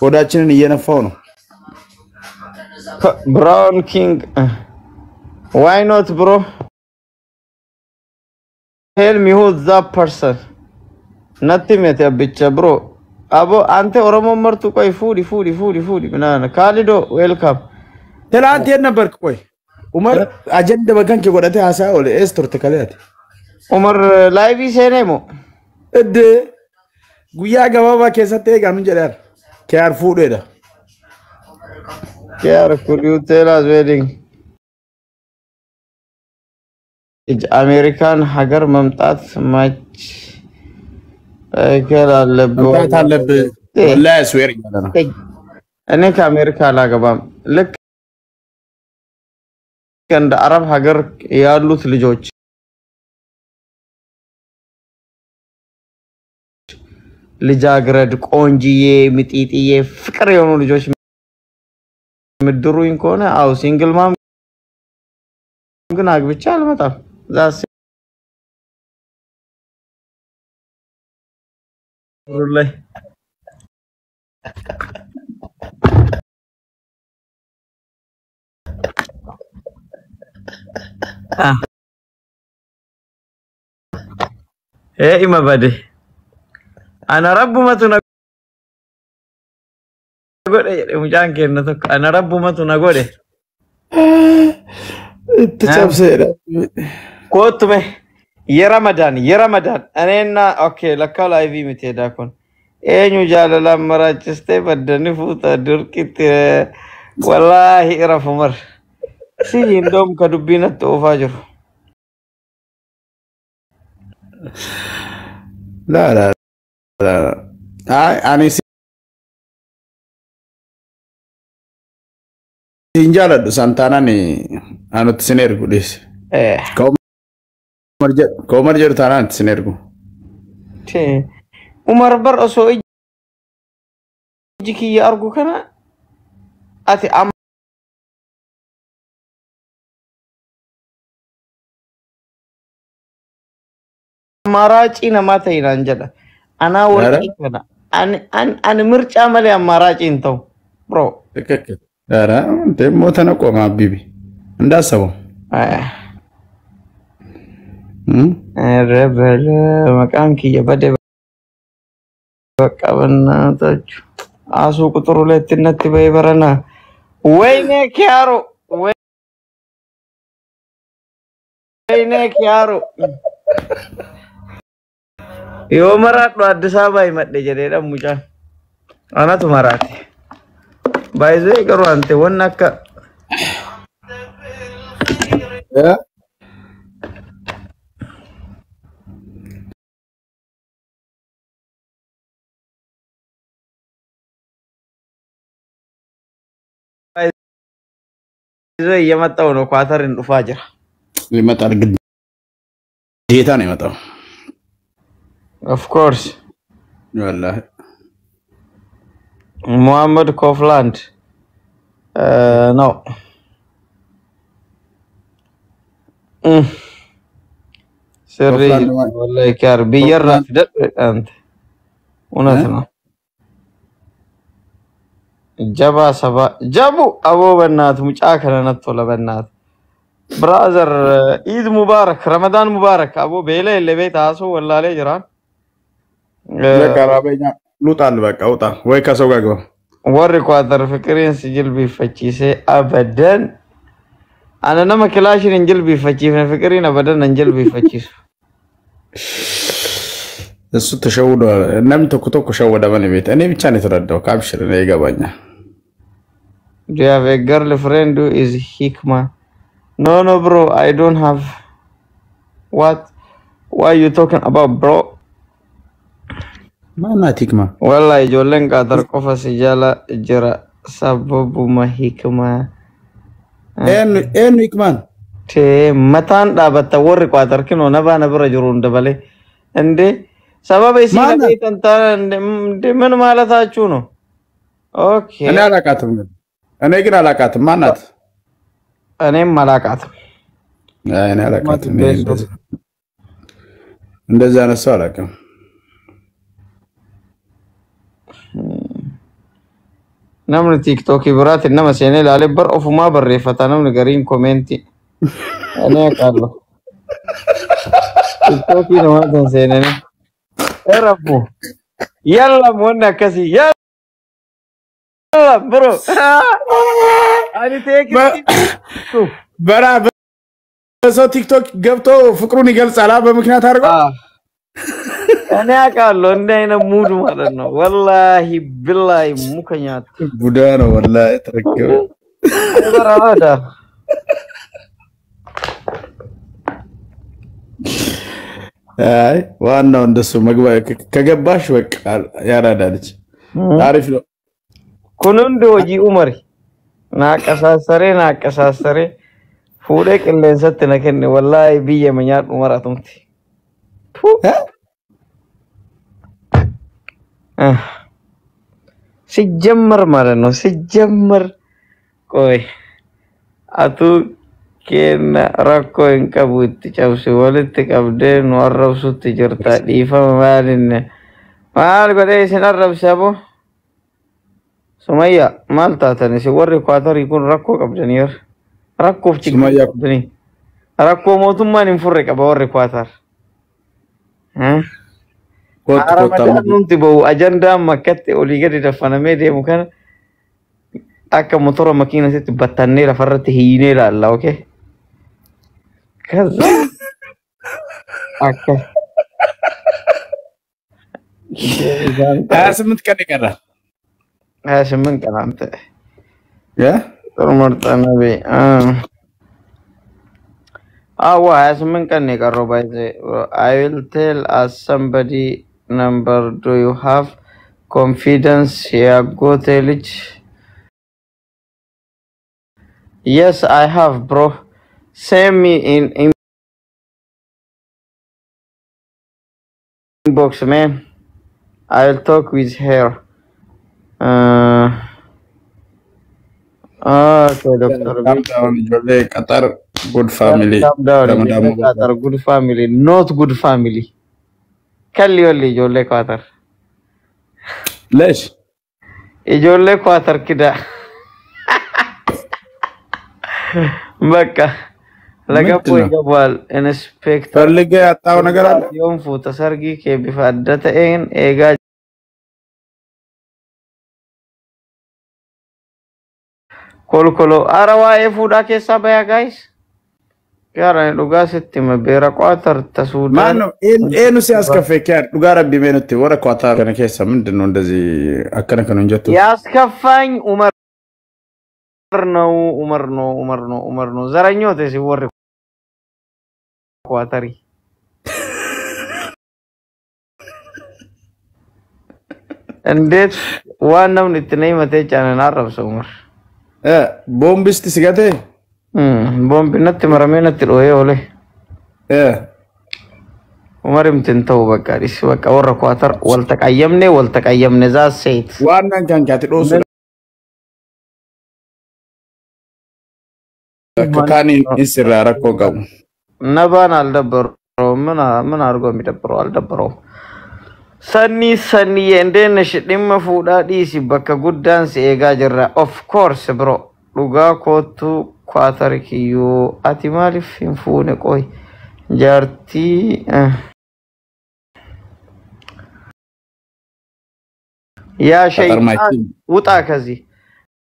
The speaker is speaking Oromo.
ሆዳችንን እየነፋው ነው Brown King. Why not, bro? Tell me who's that person. Nothing met a bitch, bro. Abo ante oromo martu koi foodi. Banana. Khalido, welcome. ትላንት የት ነበርክ ቆይ ዑመር አጀንዳ በከንክ ጎዳቴ አሳ ወለ ኤስቶር ተከለያት Umar live senemo. እድ ጉያ ገባባ ከሰተ ጋር ምን ጀዳር ከያር ፉዴዳ Care, could you tell us wedding? It's American hagar mamtat much. Care allebbo. መምጣት አለብህ ወላሂ ስዌር ይላል ነው እኔ ከአሜሪካ አላገባም ልክ እንደ አረብ ሀገር ያሉት ልጆች ልጃግረድ ቆንጂዬ ምጢጥዬ ፍቅር የሆኑ ልጆች ምድሩኝ ከሆነ አው ሲንግል ማም ግን አግብቻ አልመጣም ዛስ ላይ ايه ما بدي انا رب ما تنقول مجان كنتك انا رب ما تنقول تشابسه كوت به يا رمضان انا اوكي لك لايف متيدا كون اينو جاللا مراجستي بدني فوتا دركت والله اعرف عمر سي اندوم كدبينا توفاجر لا انا Injala do Santana ni anut sinergu dis. Kau marjer tanan sinergu. Te Umar bar oso jiki ya argu kana ati am maraci na mata inanjada ana warki kana an mircha male maraci intau bro. Ara demo tanako ma bibi. Ndasawo. Rebel makanki ya bade በቃ በእናታችሁ አሱ ቁጥር 2ነት በይበረና ወይኔ ኪያሮ የመራጥ አዲስ አበባ ይመጣ ጀደዳ ሙጫ አናቱ ማራቲ ባይዘ ይቀሩ አንተ ወናካ زي يمتاو ነው ኳተር እንዱፋጀራ ይመጣል ግዴታ ነው ይመጣው of course والله Muhammad Kofland no سري والله كار بيرنا انت وناسنا جبا سبا جابو ابو بنات مچاكره نتو لبنات برادر عيد مبارك رمضان مبارك ابو بيله لبيت اسو والله لي جران ለቀራበኛ ሉጣል በቃ ውጣ ወይ ከሰው ጋር ገባ وري ኳተር ፍቅሬን ሲጅል ቢፈቺሴ አበደን انا ما كلاش انجل بيفچي فكرين ابدا انجل بيفچيس እሱ ተሸውዷል እናም ተኩተኩ ሸወደ በነቤት እኔ ብቻ ነው የተረዳው ካብሽር ነው ይገባኛል Do you have a girlfriend who is Hikma? No bro, I don't have. What are you talking about, bro? ማናት Hikma? Wallahi jolen qadar qofa sijala jira sababu ma Hikma. En Hikma. Te matan dabata warri qadar kino naba nabra jurun dabale. Ende sababu isina kaitan ende men malatachu no. Okay. እኔ አላቃትም እኔ ግን አላቃትም ማናት እኔም አላቃትም እኔ አላቃትም እንደዛ ነው አላቃም namni TikTok biraati nama seenee ilaalee bar ofumaa barreeffata namni gariin koomenti. Ani aqaallo. TikTok namaa kan seenanii. Erafu. Yalla moonni akkasii. Yalla bro. Ani teekisi. በራ በሰው ቲክቶክ ገብቶ ፍቅሩን ይገልጻል በምክንያት አድርጎ እኔ አውቃለሁ እንደ አይነት ሙድ ማለት ነው ወላሂ ቢላሂ ሙከኛት ቡዳ ነው ወላሂ ተረከበ በራዳ አይ ዋናው እንደሱ መግባ ከገባሽ በቃ ያራዳልች አሪፍ ነው ኩኑንዶ ወጂ ኡመሪ ናቀሳሰሬ fuudhee qilleensatti na kenne wallahi biyya manyaadhu maratumti ሲጀመር ማለት ነው ሲጀመር ቆይ አቱ ከነ ረኮ እንቀቡት ጨብስ ወልት ቀብደ ነው አረብሱት ጅርታ ዲፋ ማል ጎዴ ሲናረብሰቦ ሱመያ ማልታተን ሲወር ኳተር ይኩን ረኮ ቀብደኒር Rakkoof chigmaayyaa rakkoo mootummaan hin furre qaba warri Kwaatar. Aramadaan numti bahu ajandaan makkatti olii gadi daffanamee deemu kana akka motora makiinasitti battannee lafarratti hiinee ilaalla okay. Kaza akka 28 ቀን ይቀራል 28 ቀን አንተ Nabi. Why has Minkanika Robai? I will tell us somebody number. Do you have confidence here? Go tell it. Yes, I have, bro. Send me in inbox, man. I'll talk with her. Okay, Dr. Jole Qatar good family. Qatar good family, not good family. Kalli walli Jole Qatar. ليش؟ Jole Qatar kida. Bakka. Laga poi gabal inspector. ፈልጌ ያጣው ነገር አለ Yoom fuuta sargii kee bifa adda ta'een eegaa Kolkolo arawaa'ee fuudhaa keessaa bayaa guys. Gaara dhugaa sitti beera Qatar tasuudhaan. ማነው ኤኑ ሲያስከፈክ ያ ዱጋ ረቢ ሜኑቲ ወረ ኳታር ከነ ከሰ ምንድነው እንደዚህ አከነ ከነ እንጀቱ ያስከፋኝ ኡመር ነው ዘረኞት ሲወር ኳታሪ እንዴት ዋናው ንትነይ መተጫነን አረብሰው ኡመር ቦምብስት ሲጋቴ ቦምብ ነት መረመነት ዶዬ ኦሌ ኡመር ምትንተው በቃ ዲስ በቃ ወረ ኳታር ወልተቀየምነ ዛሴት ዋናን ካንካት ዶሱ ከካኒ እንስራ ረኮ ጋው ነባን አልደበረው ምን አርጎ የሚደብረው አልደበረው ሰኒ እንደነሽ ድም ፉዳ ዲሲ በከ ጉዳን ሲኤጋ ጅራ ኦፍ ኮርስ ብሮ ዱጋ ኮቱ ኳታር ኪዩ አቲማሊፍ ኢንፉነ ቆይ ጃርቲ ያ ሸይጣን ውጣ ከዚህ